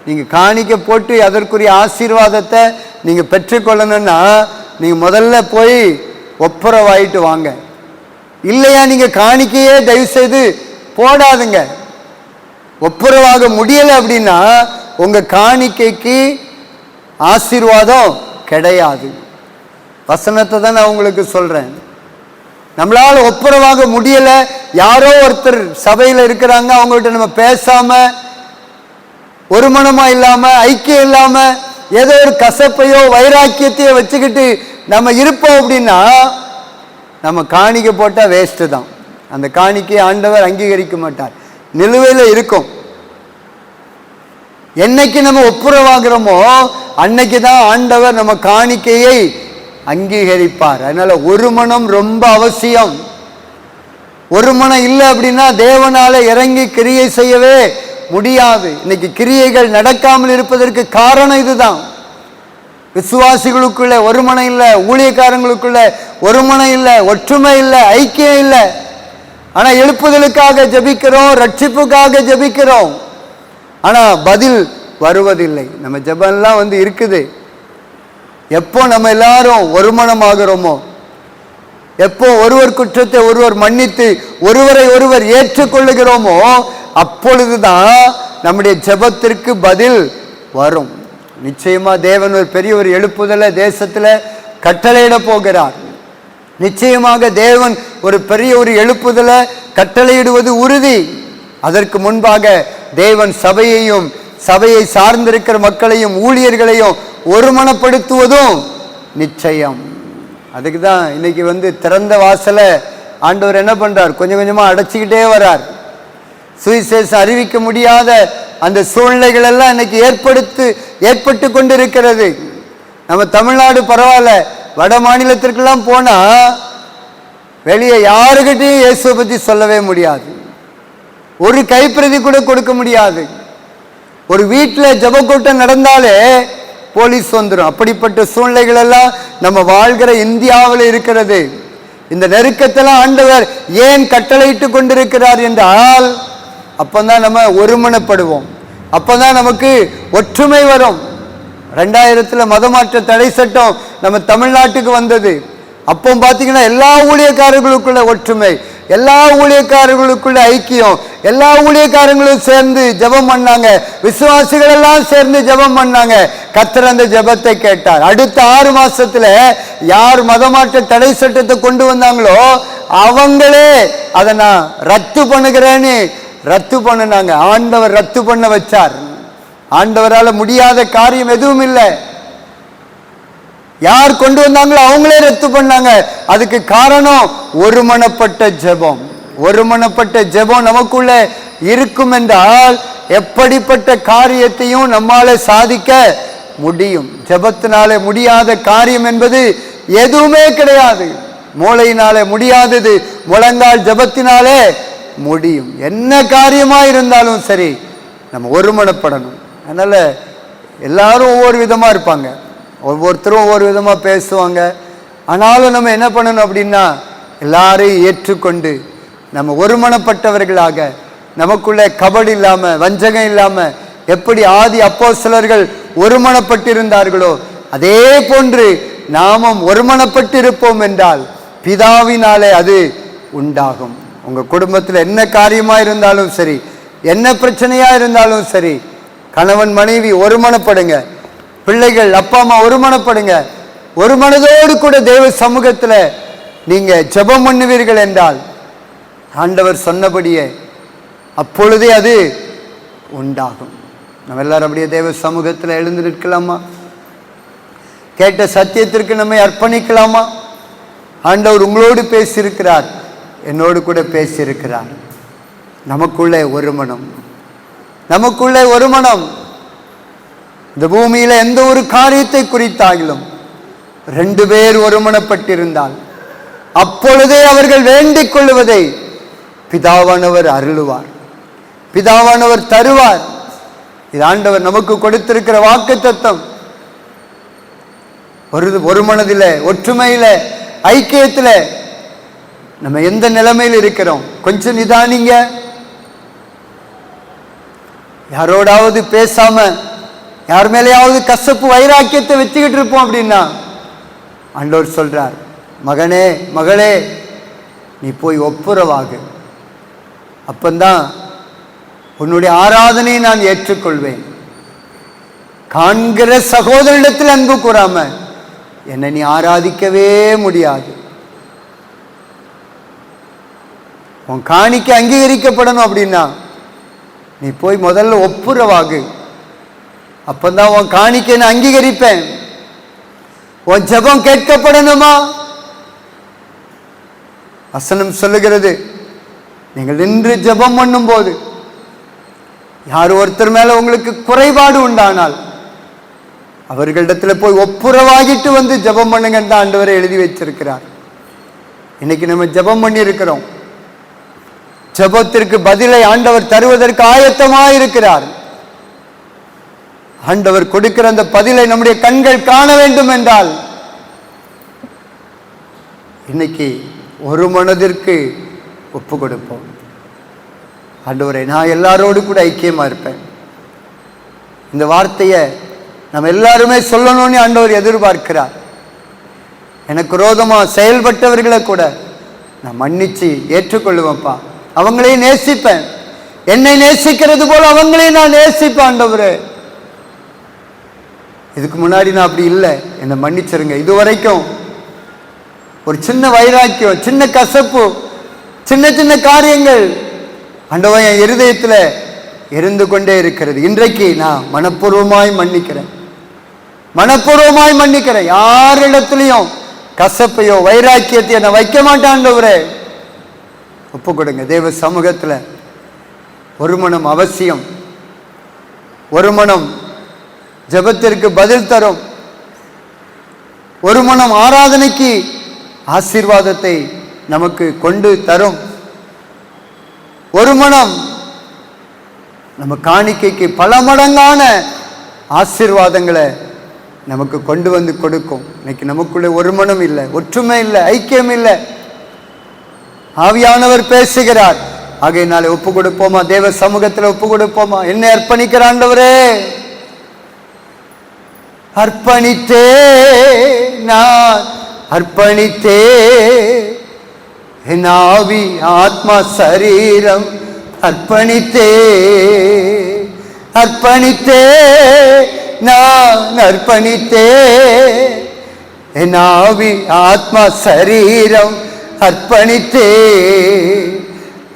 S1: நீங்க காணிக்க போட்டு அதற்குரிய ஆசீர்வாதத்தை நீங்க பெற்றுக்கொள்ளணும்னா நீங்க முதல்ல போய் ஒப்புரவாயிட்டு வாங்க. இல்லையா நீங்க காணிக்கையே தயவு செய்து போடாதுங்க. ஒப்புரவாக முடியலை அப்படின்னா உங்க காணிக்கைக்கு ஆசீர்வாதம் கிடையாது. வசனத்தை தான் நான் உங்களுக்கு சொல்றேன். நம்மளால ஒப்புரவாக முடியல, யாரோ ஒருத்தர் சபையில் இருக்கிறாங்க, அவங்கள்ட்ட நம்ம பேசாம ஒரு மனமா இல்லாம ஐக்கியம் இல்லாம ஏதோ ஒரு கசப்பையோ வைராக்கியத்தையோ வச்சுக்கிட்டு நம்ம இருப்போம் அப்படின்னா நம்ம காணிக்கை போட்டால் வேஸ்ட்டு தான். அந்த காணிக்கையை ஆண்டவர் அங்கீகரிக்க மாட்டார், நிலுவையில் இருக்கும். என்னைக்கு நம்ம ஒப்புரவாகிறோமோ அன்னைக்கு தான் ஆண்டவர் நம்ம காணிக்கையை அங்கீகரிப்பார். அதனால ஒரு மனம் ரொம்ப அவசியம். ஒரு மனம் இல்லை அப்படின்னா தேவனால இறங்கி கிரியை செய்யவே முடியாது. இன்னைக்கு கிரியைகள் நடக்காமல் இருப்பதற்கு காரணம் இதுதான். விசுவாசிகளுக்குள்ள ஒரு மனம் இல்லை, ஊழியக்காரங்களுக்குள்ள ஒரு மனம் இல்லை, ஒற்றுமை இல்லை, ஐக்கியம் இல்லை. ஆனா எழுப்புதலுக்காக ஜெபிக்கிறோம், ரட்சிப்புக்காக ஜெபிக்கிறோம், ஆனா பதில் வருவதில்லை. நம்ம ஜெபம்லாம் இருக்குது. எப்போ நம்ம எல்லாரும் ஒரு மனம் ஆகிறோமோ, எப்போ ஒருவர் குற்றத்தை ஒருவர் மன்னித்து ஒருவரை ஒருவர் ஏற்றுக்கொள்ளுகிறோமோ அப்பொழுதுதான் நம்முடைய ஜெபத்திற்கு பதில் வரும். நிச்சயமா தேவன் ஒரு பெரிய ஒரு எழுப்புதலை தேசத்துல கட்டளையிட போகிறார். நிச்சயமாக தேவன் ஒரு பெரிய ஒரு எழுப்புதலை கட்டளையிடுவது உறுதி. அதற்கு முன்பாக தேவன் சபையையும் சபையை சார்ந்திருக்கிற மக்களையும் ஊழியர்களையும் ஒருமனப்படுத்துவதும் நிச்சயம். அதுக்கு தான் இன்னைக்கு திறந்த வாசலை ஆண்டவர் என்ன பண்றார், கொஞ்சம் கொஞ்சமா அடைச்சிக்கிட்டே வரார். சுவிசேஷம் அறிவிக்க முடியாத அந்த சூழ்நிலைகள் எல்லாம் இன்னைக்கு ஏற்பட்டு கொண்டிருக்கிறது. நம்ம தமிழ்நாடு பரவாயில்ல, வட மாநிலத்திற்கெல்லாம் போனா வெளியே யாருக்கிட்டையும் இயேசுவை பத்தி சொல்லவே முடியாது, ஒரு கைப்பிரதி கூட கொடுக்க முடியாது. ஒரு வீட்டில் ஜெப கூட்டம் நடந்தாலே போலீஸ் வந்துடும். அப்படிப்பட்ட சூழ்நிலைகள் எல்லாம் நம்ம வாழ்கிற இந்தியாவில் இருக்கிறது. இந்த நெருக்கத்தெல்லாம் ஆண்டவர் ஏன் கட்டளையிட்டு கொண்டிருக்கிறார் என்றால் அப்பதான் நம்ம ஒருமனப்படுவோம், அப்பதான் நமக்கு ஒற்றுமை வரும். 2000 மதமாற்ற தடை சட்டம் நம்ம தமிழ்நாட்டுக்கு வந்தது. அப்போ பார்த்தீங்கன்னா எல்லா ஊழியக்காரர்களுக்குள்ள ஒற்றுமை, எல்லா ஊழியக்காரர்களுக்குள்ள ஐக்கியம், எல்லா ஊழியக்காரங்களும் சேர்ந்து ஜெபம் பண்ணாங்க, விசுவாசிகள் எல்லாம் சேர்ந்து ஜெபம் பண்ணாங்க. கர்த்தர் அந்த ஜெபத்தை கேட்டார். அடுத்த 6 மாசத்துல யார் மதமாற்ற தடை சட்டத்தை கொண்டு வந்தாங்களோ அவங்களே அதை நான் ரத்து பண்ணுகிறேன்னு ரத்து பண்ணினாங்க. ஆண்டவர் ரத்து பண்ண வச்சார். ஆண்டவரால் முடியாத காரியம் எதுவும் இல்லை. யார் கொண்டு வந்தாங்களோ அவங்களே ரத்து பண்ணாங்க. அதுக்கு காரணம் ஒருமனப்பட்ட ஜெபம். ஒருமனப்பட்ட ஜெபம் நமக்குள்ள இருக்கும் என்றால் எப்படிப்பட்ட காரியத்தையும் நம்மால சாதிக்க முடியும். ஜெபத்தினாலே முடியாத காரியம் என்பது எதுவுமே கிடையாது. மூளையினாலே முடியாதது முழங்கால் ஜெபத்தினாலே முடியும். என்ன காரியமா இருந்தாலும் சரி நம்ம ஒருமனப்படணும். அதனால எல்லாரும் ஒவ்வொரு விதமா இருப்பாங்க, ஒவ்வொருத்தரும் ஒவ்வொரு விதமா பேசுவாங்க. ஆனாலும் நம்ம என்ன பண்ணணும் அப்படின்னா எல்லாரையும் ஏற்றுக்கொண்டு நம்ம ஒருமனப்பட்டவர்களாக, நமக்குள்ள கபடு இல்லாம வஞ்சகம் இல்லாம எப்படி ஆதி அப்போஸ்தலர்கள் ஒருமனப்பட்டிருந்தார்களோ அதே போன்று நாமும் ஒருமனப்பட்டிருப்போம் என்றால் பிதாவினாலே அது உண்டாகும். உங்க குடும்பத்தில் என்ன காரியமா இருந்தாலும் சரி, என்ன பிரச்சனையா இருந்தாலும் சரி, கணவன் மனைவி ஒருமனப்படுங்க, பிள்ளைகள் அப்பா அம்மா ஒருமனப்படுங்க. ஒரு மனதோடு கூட தேவ சமூகத்தில் நீங்க ஜெபம் பண்ணுவீர்கள் என்றால் ஆண்டவர் சொன்னபடியே அப்பொழுதே அது உண்டாகும். நம்ம எல்லாரும் அப்படியே தேவ சமூகத்தில் எழுந்து நிற்கலாமா? கேட்ட சத்தியத்திற்கு நம்மை அர்ப்பணிக்கலாமா? ஆண்டவர் உங்களோடு பேசியிருக்கிறார், என்னோடு கூட பேசியிருக்கிறார். நமக்குள்ளே ஒரு மனம், நமக்குள்ளே ஒரு மனம். இந்த பூமியில எந்த ஒரு காரியத்தை குறித்தாகிலும் 2 பேர் ஒருமனப்பட்டிருந்தால் அப்பொழுதே அவர்கள் வேண்டிக் கொள்வதை பிதாவானவர் அருளுவார், பிதாவானவர் தருவார். இது ஆண்டவர் நமக்கு கொடுத்திருக்கிற வாக்குத்தத்தம். ஒரு மனதில, ஒற்றுமையில, ஐக்கியத்துல நம்ம எந்த நிலைமையில் இருக்கிறோம்? கொஞ்சம் நிதானிங்க. யாரோடாவது பேசாம, யார் மேலேயாவது கசப்பு வைராக்கியத்தை வச்சுக்கிட்டு இருப்போம் அப்படின்னா ஆண்டவர் சொல்றார், மகனே மகளே, நீ போய் ஒப்புரவாகு. அப்பந்தான் உன்னுடைய ஆராதனையை நான் ஏற்றுக்கொள்வேன். காண்கிற சகோதரிடத்தில் அன்பு கூறாம என்னை நீ ஆராதிக்கவே முடியாது. உன் காணிக்கை அங்கீகரிக்கப்படணும் அப்படின்னா நீ போய் முதல்ல ஒப்புரவாகு. அப்பந்தான் உன் காணிக்கை நான் அங்கீகரிப்பேன். உன் ஜெபம் கேட்கப்படணுமா? வசனம் சொல்லுகிறது, நீங்கள் நின்று ஜெபம் பண்ணும் போது யார் ஒருத்தர் மேல உங்களுக்கு குறைபாடு உண்டானால் அவர்களிடத்துல போய் ஒப்புரவாகிட்டு வந்து ஜெபம் பண்ணுங்கன்னு ஆண்டவரை எழுதி வச்சிருக்கிறார். இன்னைக்கு நம்ம ஜெபம் பண்ணி இருக்கிறோம். ஜெபத்திற்கு பதிலை ஆண்டவர் தருவதற்கு ஆயத்தமாயிருக்கிறார். ஆண்டவர் கொடுக்கிற அந்த பதிலை நம்முடைய கண்கள் காண வேண்டும் என்றால் இன்னைக்கு ஒரு மனதிற்கு ஒப்பு கொடுப்போம். ஆண்டவரை, நான் எல்லாரோடு கூட ஐக்கியமா இருப்பேன். இந்த வார்த்தையை நம்ம எல்லாருமே சொல்லணும்னு ஆண்டவர் எதிர்பார்க்கிறார். எனக்கு விரோதமா செயல்பட்டவர்களை கூட நான் மன்னிச்சு ஏற்றுக்கொள்ளுவேன்ப்பா. அவங்களையும் நேசிப்பேன். என்னை நேசிக்கிறது போல அவங்களையும் நான் நேசிப்பேன். ஆண்டவரே, இதுக்கு முன்னாடி நான் அப்படி இல்லை, என்னை மன்னிச்சிருங்க. இதுவரைக்கும் ஒரு சின்ன வைராக்கியம், சின்ன கசப்பு, சின்ன சின்ன காரியங்கள் ஆண்டவன் என் இருதயத்தில் இருந்து கொண்டே இருக்கிறது. இன்றைக்கு நான் மனப்பூர்வமாய் மன்னிக்கிறேன், மனப்பூர்வமாய் மன்னிக்கிறேன். யாரிடத்துலையும் கசப்பையோ வைராக்கியத்தையோ நான் வைக்க மாட்டேன். ஆண்டவரே, ஒப்பு கொடுங்க. தேவ சமூகத்தில் ஒரு மனம் அவசியம். ஒரு மனம் ஜெபத்திற்கு பதில் தரும். ஒரு மனம் ஆராதனைக்கு ஆசீர்வாதத்தை நமக்கு கொண்டு தரும். ஒரு மனம் நம்ம காணிக்கைக்கு பல மடங்கான ஆசீர்வாதங்களை நமக்கு கொண்டு வந்து கொடுக்கும். இன்னைக்கு நமக்குள்ளே ஒரு மனம் இல்லை, ஒற்றுமை இல்லை, ஐக்கியம் இல்லை. ஆவியானவர் பேசுகிறார். ஆகையினாலே ஒப்பு கொடுப்போமா? தேவ சமூகத்தில் ஒப்பு கொடுப்போமா? என்னை அர்ப்பணிக்கிற ஆண்டவரே, அர்ப்பணித்தே, நான் அர்ப்பணித்தே, என் ஆவி ஆத்மா சரீரம் அர்ப்பணித்தே, அர்ப்பணித்தே, நான் அர்ப்பணித்தே, என் ஆவி ஆத்மா சரீரம் அர்ப்பணித்தே.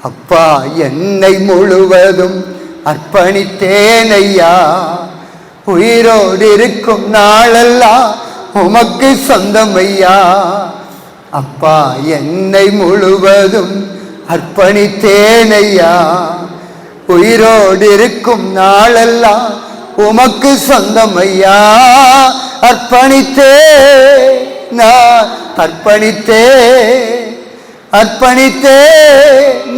S1: அப்பா, என்னை முழுவதும் அர்ப்பணித்தேன் ஐயா. உயிரோடு இருக்கும் நாளெல்லாம் உமக்கு சொந்தம் ஐயா. அப்பா, என்னை முழுவதும் அர்ப்பணித்தேன் ஐயா. உயிரோடு இருக்கும் நாளெல்லாம் உமக்கு சொந்தம் ஐயா. அர்ப்பணித்தே, நான் அர்ப்பணித்தே, அர்ப்பணித்தே,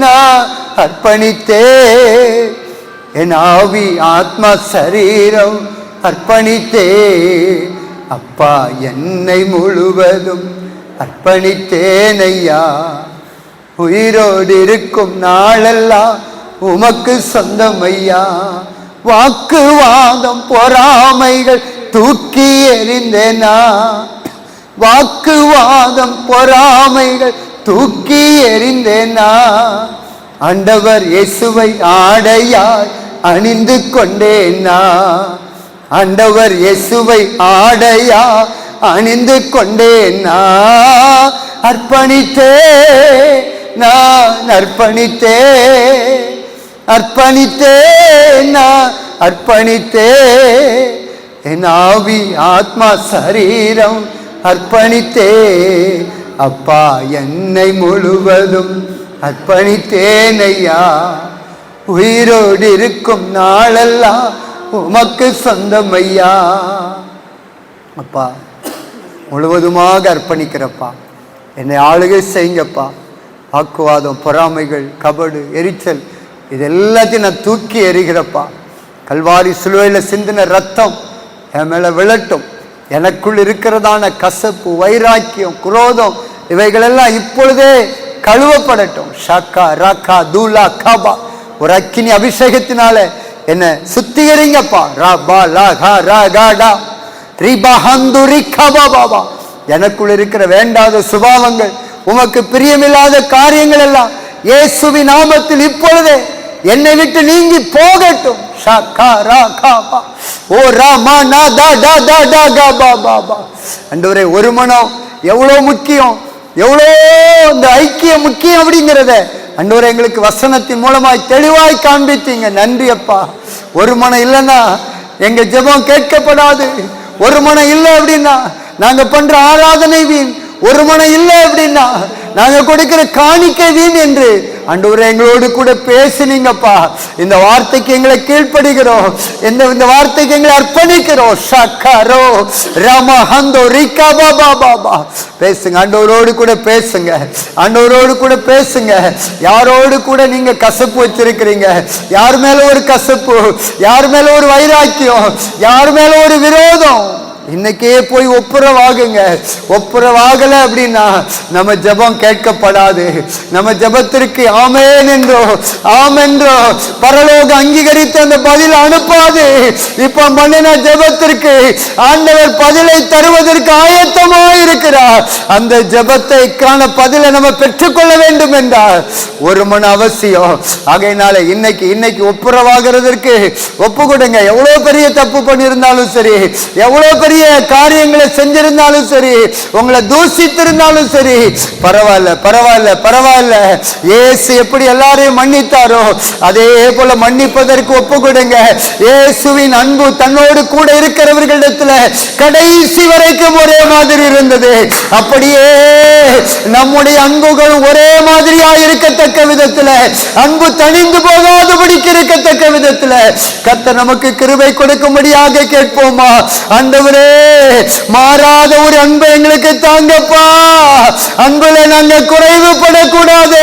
S1: நான் அர்ப்பணித்தே, என் ஆவி ஆத்மா சரீரம் அர்ப்பணித்தே. அப்பா, என்னை முழுவதும் அர்ப்பணித்தேன் ஐயா. உயிரோடு இருக்கும் நாளெல்லாம் உமக்கு சொந்தம் ஐயா. வாக்குவாதம் பொறாமைகள் தூக்கி எறிந்தேனா, வாக்குவாதம் பொறாமைகள் தூக்கி எறிந்தேனா. ஆண்டவர் இயேசுவை ஆடையாய் அணிந்து கொண்டேனா, ஆண்டவர் இயேசுவை ஆடையா அணிந்து கொண்டேனா. அர்ப்பணித்தே, நான் அர்ப்பணித்தே, அர்ப்பணித்தே, நான் அர்ப்பணித்தே, என் ஆவி ஆத்மா சரீரம் அர்ப்பணித்தே அப்பா, என்னை முழுவதும் அர்ப்பணித்தேன் ஐயா. உயிரோடு இருக்கும் நாளெல்லாம் உமக்கு சொந்தம் ஐயா. அப்பா, முழுவதுமாக அர்ப்பணிக்கிறப்பா, என்னை ஆளுகை செய்யுங்கப்பா. வாக்குவாதம், பொறாமைகள், கபடு, எரிச்சல், இது எல்லாத்தையும் நான் தூக்கி எறிகிறப்பா. கல்வாரி சிலுவையில் சிந்தின ரத்தம் என் மேலே விழட்டும். எனக்குள் இருக்கிறதான கசப்பு, வைராக்கியம், குரோதம், இவைகளெல்லாம் இப்பொழுதே கழுவப்படட்டும். ஷாக்கா ராக்கா தூலா காபா, ஒரு அக்கினி அபிஷேகத்தினால என்ன சுத்திகரிங்கப்பா. ராபா லாகா ராகாடா ரிபா ஹந்துரி கபா பாபா. எனக்குள் இருக்கிற வேண்டாத சுபாவங்கள், உமக்கு பிரியமில்லாத காரியங்கள் எல்லாம் இயேசுவின் நாமத்தில் இப்பொழுதே என்னை விட்டு நீங்கி போகட்டும். ஆண்டவரே, ஒரு மனம் எவ்வளவு முக்கியம், எவ்வளோ இந்த ஐக்கியம் முக்கியம் அப்படிங்கிறத ஆண்டவரே எங்களுக்கு வசனத்தின் மூலமாய் தெளிவாய் காண்பித்தீங்க. நன்றி அப்பா. ஒரு மனம் இல்லைன்னா எங்க ஜெபம் கேட்கப்படாது. ஒரு மனம் இல்லை அப்படின்னா நாங்க பண்ற ஆராதனை வீண். ஒரு மனம் இல்லை அப்படின்னா நாங்க கொடுக்கிற காணிக்கை வீண் என்று ஆண்டவரே எங்களோடு கூட பேசினீங்கப்பா. இந்த வார்த்தைக்கு எங்களை கீழ்ப்படுகிறோம், இந்த வார்த்தைக்கு எங்களை அர்ப்பணிக்கிறோம். ஷக்கரோ ரமஹந்தோ ரிகபா பாபா. பேசுங்க, ஆண்டவரோடு கூட பேசுங்க, ஆண்டவரோடு கூட பேசுங்க. யாரோடு கூட நீங்க கசப்பு வச்சிருக்கிறீங்க, யார் மேல ஒரு கசப்பு, யார் மேல ஒரு வைராக்கியம், யார் மேல ஒரு விரோதம், இன்னைக்கே போய் ஒப்புரவாகுங்க. ஒப்புரவாகல அப்படின்னா நம்ம ஜெபம் கேட்கப்படாது. நம்ம ஜெபத்திற்கு ஆமென் என்றோ ஆமென்றோ பரலோக அங்கீகரித்த அந்த பதில் அனுப்பாது. இப்ப மன்னின ஜெபத்திற்கு ஆண்டவர் பதிலை தருவதற்கு ஆயத்தமாக இருக்கிறார். அந்த ஜெபத்தைக்கான பதிலை நம்ம பெற்றுக்கொள்ள வேண்டும் என்றால் ஒரு மன அவசியம். ஆகையினால இன்னைக்கு ஒப்புரவாகிறதற்கு ஒப்பு கொடுங்க. எவ்வளவு பெரிய தப்பு பண்ணியிருந்தாலும் சரி, எவ்வளவு பெரிய காரியங்களை செஞ்சிருந்தாலும் சரி, உங்களை தூசித்திருந்தாலும் சரி, பரவாயில்ல பரவாயில்ல பரவாயில்ல. இயேசு எப்படி எல்லாரையும் மன்னித்தாரோ அதே போல மன்னிப்பதற்கு ஒப்பு கொடுங்க. இயேசுவின் அன்பு தன்னோடு கூட இருக்கிறவர்களிடத்துல கடைசி வரைக்கும் ஒரே மாதிரி இருந்தது. அப்படியே நம்முடைய அன்புகள் ஒரே மாதிரியா இருக்கத்தக்க விதத்துல, அன்பு தணிந்து போகாதபடிக்கு இருக்கத்தக்க விதத்துல கர்த்தர் நமக்கு கிருபை கொடுக்கும்படியாக கேட்போமா. ஆண்டவரே, மாறாத ஒரு அன்பை எங்களுக்கு தாங்கப்பா. அன்புல நாங்க குறைவுபடக்கூடாது.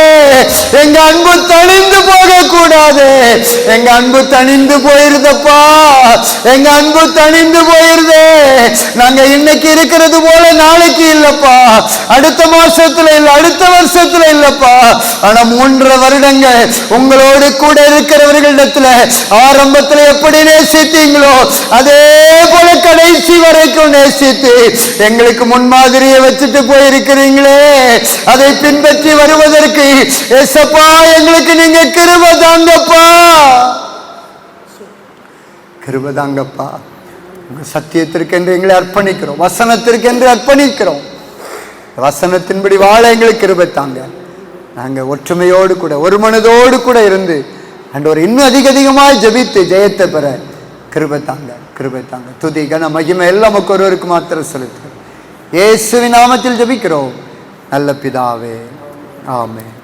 S1: எங்க அன்பு தணிந்து போகக்கூடாது. எங்க அன்பு தணிந்து போயிருதப்பா, எங்க அன்பு தணிந்து போயிருது. நாங்க இன்னைக்கு இருக்கிறது போல நாளைக்கு இல்லப்பா, அடுத்த மாசத்துல இல்ல, அடுத்த வருஷத்துல இல்லப்பா. ஆனா 3 வருடங்கள் உங்களோடு கூட இருக்கிறவர்களிடத்துல ஆரம்பத்துல எப்படி நேசித்தீங்களோ அதே போல கடைசி வரைக்கும் நேசித்து எங்களுக்கு முன்மாதிரியை வச்சுட்டு போயிருக்கிறீங்களே, அதை பின்பற்றி வருவதற்கு ஏசப்பா எங்களுக்கு நீங்க கிருபை தாங்கப்பா, கிருபை தாங்கப்பா. உங்க சத்தியத்திற்கு என்று எங்களை அர்ப்பணிக்கிறோம், வசனத்திற்கு என்று அர்ப்பணிக்கிறோம். வசனத்தின்படி வாழ எங்களுக்கு கிருபை தாங்க. நாங்க ஒற்றுமையோடு கூட ஒரு மனதோடு கூட இருந்து ஆண்டவரே இன்னும் அதிகமாய் ஜெபித்து ஜெயத்தை பெற கிருபை தாங்க, கிருபை தாங்க. துதி கன மகிமை எல்லாம் நமக்கு ஒருவருக்கு மாத்திரம் செலுத்து. இயேசுவின் நாமத்தில் ஜெபிக்கிறோம் நல்ல பிதாவே, ஆமென்.